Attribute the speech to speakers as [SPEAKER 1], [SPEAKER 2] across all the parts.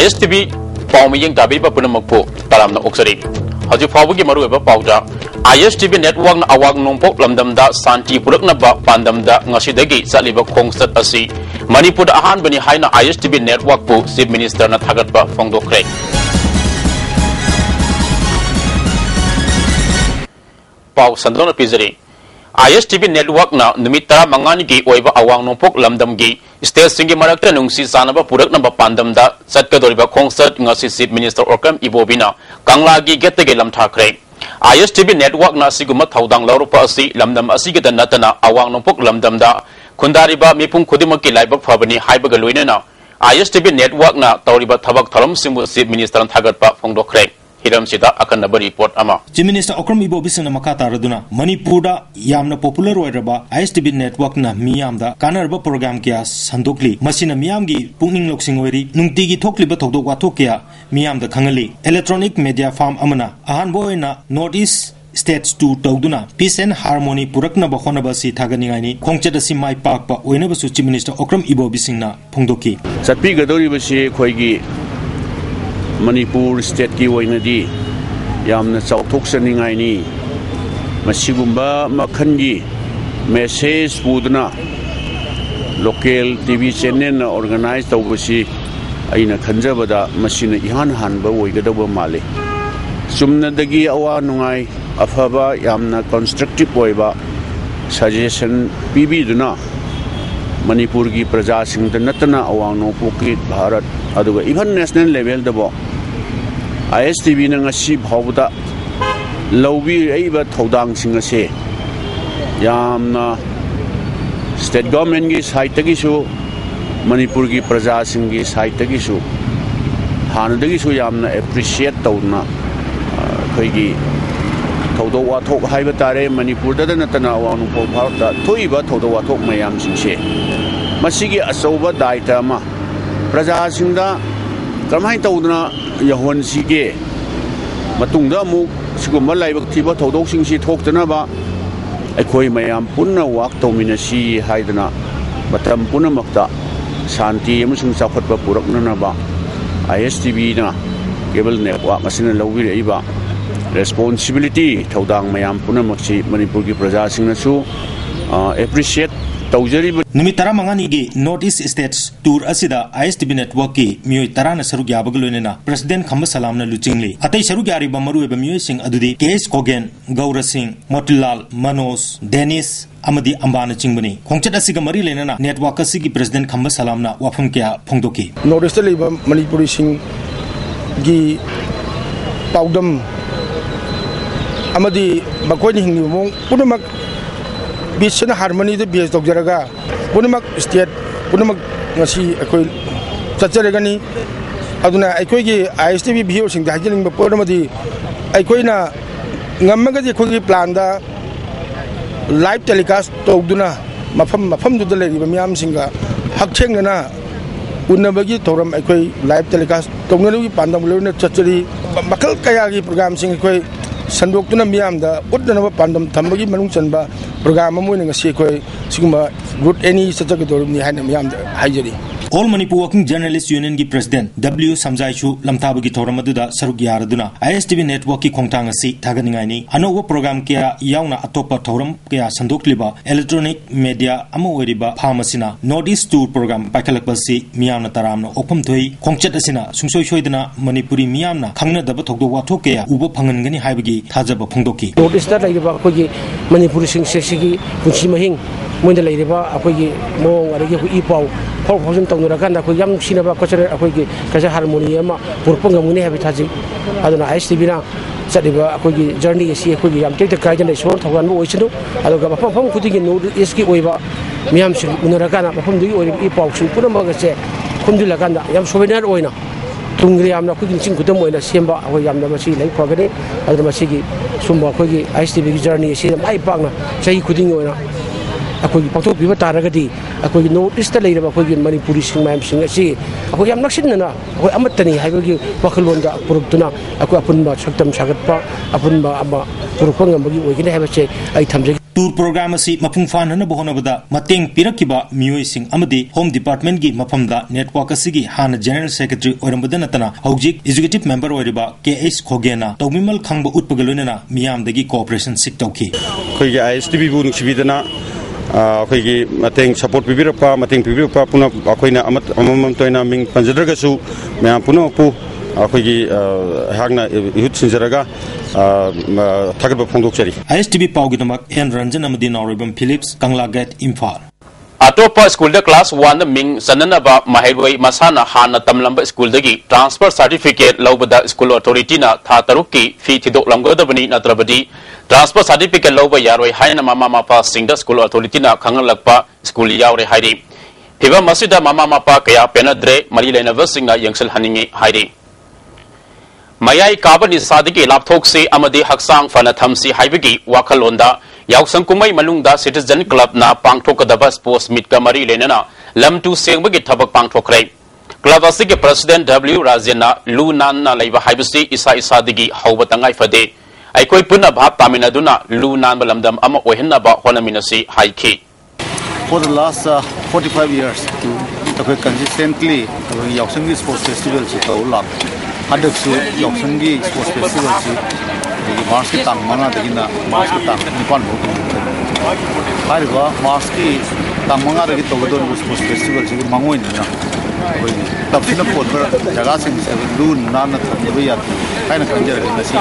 [SPEAKER 1] ISTV Pauming Tabi Punamapo, Paramna Oxari. Haji Fabuki Maru Pauta, ISTV network Awag Nompo, Lamdamda, Santi Puruknaba, Pandamda, Nasidagi, Saliba Kongsat Asi, Manipur Ahan Bani Haina ISTV network po, Chief Minister Nathagatpa, Fondo Craig. Pau Sandona Pizari. ISTV network na Numita Mangani Gi Oiba Awang Nompok Lamdam Gi, State Singi Marakta Nungsi Sanaba Purak Namba Pandamda, Satkadoriba Concert Ngasi Chief Minister Okam Ibobina, Kanglagi Getege Lam Takre. ISTV network na Siguma Taudang Laurupa Asi, Lamdam Asigada Natana, Awang Nompok Lamdamda, Kundariba Mipung Kudimaki Laiba Fabani Haibagalwina. ISTV network na Tauriba Tabak Talam Simu Chief Minister Thagatpa Fondo Craig. Hiram sida akan naba report ama. Chief Minister Okram Ibobisana makata raduna Manipurda yamna popular oiraba ISTV network na miyamda kanarba program kya sandokli masina miyamgi pungning loksing oiri nungtigi thokliba thodok wathok kya miyamda khangali electronic media farm amana ahan boina Northeast States to Togduna Peace and Harmony Purakna Bahonaba si Taganingani Kongchada si Mai Park pa Oinaba su Chief Minister Okram Ibobisingna Pongdoki
[SPEAKER 2] Satpi Gadori Bashi Koigi Manipur State ki wainadi yamna chauthok saningai ni masigumba makhangi message pudna local TV channel na organize tawbasi aina khanjabada masina ihan hanba oigadaba male sumnadagi awa nungai afaba yamna constructive oiba suggestion pibiduna Manipur ki praja singda natana awang no poki Bharat aduga even national level dabo ISTV na ngasi bhawda lawbi aiba thodang singa se yamna state government gi side tagi su Manipur ki praja singi side tagi su hanadagi su yamna appreciate tawna khoigi thodo wa thok haiba tare Manipur da natana awang no Bharat thoiba thodo wa thok mayam singse masigi asoba daita ma praja singda kamai tawduna Yahwan sige matungda mu sigumba laibak thiba thodok singsi thoktana ba aikhoi mayam punna wak tawmina si haidana matam punna makta shanti amasung chawkhatpa purakna ba ISTV na cable network masina lawbi reiba responsibility thodang mayam punna makchi Manipur ki praja singna su appreciate Numit tara mangani gi Northeast States tour asida ISTV network ki mioi tarana saruk yabaglonena President Khamba Salamna luchingli atai saruk yari bamaru eba mioi sing adudi KS Kogen Gaura Singh Motilal Manoj Dennis amadi ambana chingbani khongchat asiga mari lenana network asigi President Khamba Salamna wafum kya phongdoki
[SPEAKER 3] Northeast leba Manipuri sing gi paudam amadi bakoi ni hingi mong punamak Peace and Harmony the base of Jaraga, Punamak State, Punamak Nasi, a coil Sacharegani, Aduna, Ikogi, ISTV views in the Hajiling Podamadi, Ikoina, Namagadi Kogi Planda, live telecast to Duna, Mafam to the lady, Miam Singa, Hakchengana, Unabagi Toram, Ikoi, live telecast, Tongali, Pandam, Chachari, Makal Kayagi program sing Ikoi. Sandokuna Miam the Udana Pandam Tambagi Manungsanba program winning a sequel Sigma good any Satakator behind the Miam Hajari.
[SPEAKER 1] All Manipur Working Journalists Union ki President W Samjaichu Lamtabagi Toramaduda Sarugiaraduna ISTV network ki Kongtanga si Taganingani Anovo program kia Yauna Atopa Toram kia Sandokliba electronic media Amaweriba Pamasina Northeast Tour program Pakalakbal si Miamna Taramna Opum Toi Kongchat Asina Sungsoi Shoidana Manipuri Miamna Kangna Dabatokdo Watokea Ubo Pangangani Haibagi Tajaba Pongdoki.
[SPEAKER 4] Northeast Laiba Kogi Manipuri Sing Sexigi Pushimahing Munda Laiba Akogi Mo Aragi Ipau Pausing Tonurakan Akoyam Sinaba Kocher Akogi Kaza Harmony Purpunga Muni Habitaji Adona ISTV Sadiba Akogi journey is here Kogi take the Kajan is short of one voice to Adoga Pom putting in Iski Weva Miam Munarakana Pom the Ipau Puramaga say Kundulaganda Yam Sovereign Oina Tungriam cooking Sinkutum in the Simba Akoyam Namasi Lake Pogani Adamasigi Sumba Kogi ISTV journey is here my partner say Kuding Oina ꯑꯩꯈꯣꯏꯒꯤ ꯄꯥꯡꯊꯣꯛꯄꯤꯕ ꯇꯥꯔꯒꯗꯤ ꯑꯩꯈꯣꯏꯒꯤ north east ꯂꯩꯔꯤꯕ ꯑꯩꯈꯣꯏꯒꯤ ꯃꯅꯤꯄꯨꯔꯤꯁꯤꯡ ꯃꯌꯥꯝꯁꯤꯡ ꯑꯁꯤ ꯑꯩꯈꯣꯏ ꯌꯥꯝ ꯅꯛꯁꯤꯟꯅꯅ ꯑꯩꯈꯣꯏ ꯑꯃꯠꯇꯅꯤ ꯍꯥꯏꯕꯒꯤ ꯋꯥꯈꯜꯂꯣꯟꯗ ꯄꯨꯔꯛꯇꯨꯅ ꯑꯩꯈꯣꯏ ꯑꯄꯨꯟꯕ ꯁꯛꯇꯝ ꯁꯥꯒꯠꯄ ꯑꯄꯨꯟꯕ ꯑꯃ ꯄꯨꯔꯛꯄ ꯉꯝꯕꯒꯤ ꯑꯣꯏꯒꯅꯤ ꯍꯥꯏꯕꯁꯦ ꯑꯩ ꯊꯝꯖꯒꯦ
[SPEAKER 5] टूर प्रोग्राम असी मपुंग फाननब होनबदा मतेंग पिरकिबा मियोइसिंग अमदी होम डिपार्टमेंट की मफमदा नेटवर्क असिगी हाना जनरल सेक्रेटरी ओरमबदा नतना हौजिक एग्जीक्यूटिव मेंबर ओरिबा के.एच. खोगेना तौमिमल खंगब उत्पगलोनना मियामदगी कोऑपरेशन सिक तौखी
[SPEAKER 2] खोई ISTV बु नुसिबिदना खोई मतेंग सपोर्ट पिबिरपा मतेंग पिबिरपा पुना अखोइना अमम तोइना मिंग पंजदरगसु म्याम पुना पु अखोई हागना युथ सिंजरगा थगब फोंदोकचरी
[SPEAKER 5] ISTV पाउगिदमक एन रंजन अमदी नौरिबम फिलिप्स कंगला गेट इम्फाल
[SPEAKER 1] अतोपा स्कूल क्लास 1 मिंग सननबा महैबोई मसाना हाना तमलंबा स्कूल दगी ट्रांसफर सर्टिफिकेट लौबदा स्कूल अथॉरिटी ना था तरुक की फी थिदोक लंगदबनी नत्रबदी ट्रांसफर सर्टिफिकेट लौबा यारोय हायना मामा मापा सिंगदा स्कूल अथॉरिटी ना खंगलकपा स्कूल यावरे हाइरी फिबा मसिदा मामा मापा कया पेनद्रे मरी लेनबा सिंगना यंगसल हनिंगे हाइरी मयाई काबनी सादगी लापथोक से अमदी हक्सांग फनथमसी हाइबगी वाखलोंदा याउसंग कुमई मनुंगदा सिटीजन क्लब ना पांगथोकदबा स्पोर्ट्स मीट का मरी लेनना लमटू सेंगबगी थबक पांगथोकरे क्लब असिगे प्रेसिडेंट W राजेना लू नानना लैबा हाइबसी इसा इसादगी हौबा तंगाई फदे अइकोई पुना भाप तामिनदुना लू नानबा लमदम अमा ओहिनबा होनमिनसी हाइखी
[SPEAKER 6] For the last 45 years we consistently yausanggi sports festival chi tawlap adaksu yausanggi sports festival chi Mars ki tang manga dagina Mars ki tang nipan bo hariba Mars ki tang manga dagi tawdon sports festival chi mangoi na tapsina podra jaga sing se lu na na thabi ya kaina kanjar na si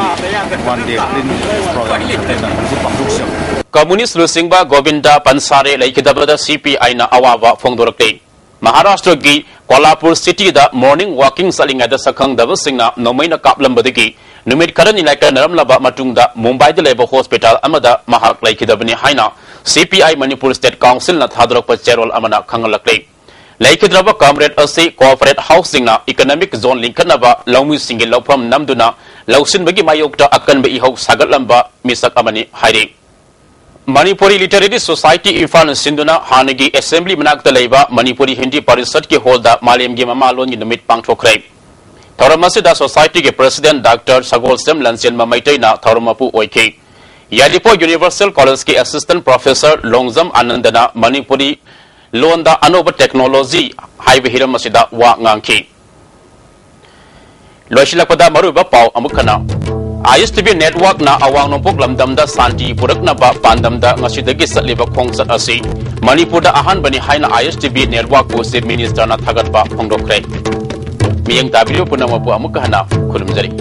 [SPEAKER 6] one day program na si pahduksham
[SPEAKER 1] communist लुसिंगबा गोविंदा पंसारे लैखिदबदा CPI ना अवावा फोंदोरक्ते महाराष्ट्र की Kolhapur city दा morning walking सलिंगदा सखंगदब सिंगना नोमैना कापलंबदगी नुमित खरनी लाइक नरमलबा मतुंगदा मुंबई दा लेबो हॉस्पिटल अमदा महाक लैखिदबनी हाइना CPI मणिपुर स्टेट काउंसिल ना थादरक चेरोल अमना खंगलक्ले लैखिद्रबा कॉमरेड असे कोऑपरेट हाउसिंग ना इकोनॉमिक जोन लिंकनबा लौमु सिंगे लौफम नमदुना लौसिनबगी मायोक्ता अकनबे इहौ सागतलंबा मिसक अमनी हाइरे मणिपुरी लिटरेरी सोसाइटी इम्फाल सिंधुना हानगी असेंबली मनाक्ता लेबा मणिपुरी हिंदी परिषद के होलदा मालेमगी ममालोनगी नुमित पांगथोखरे थौरमसिदा सोसाइटी के प्रेसिडेंट डॉक्टर सगोलसेम लंसेन ममैतैना थौरमपु ओइखे यादिपो यूनिवर्सल कॉलेज के असिस्टेंट प्रोफेसर लोंगजम आनंदना मणिपुरी लोंदा अनोब टेक्नोलॉजी हाइबे हिरमसिदा वा nganki लोइसिलकपदा मरुबा पाव अमुखना ISTV network na awang nopok lamdam da santi purak na ba pandam da ngasidagi satliba khongsat asi Manipur da ahan bani haina ISTV network ko se minister na thagat ba phongdokre miyang tabilo punamapu amukahana khulumjari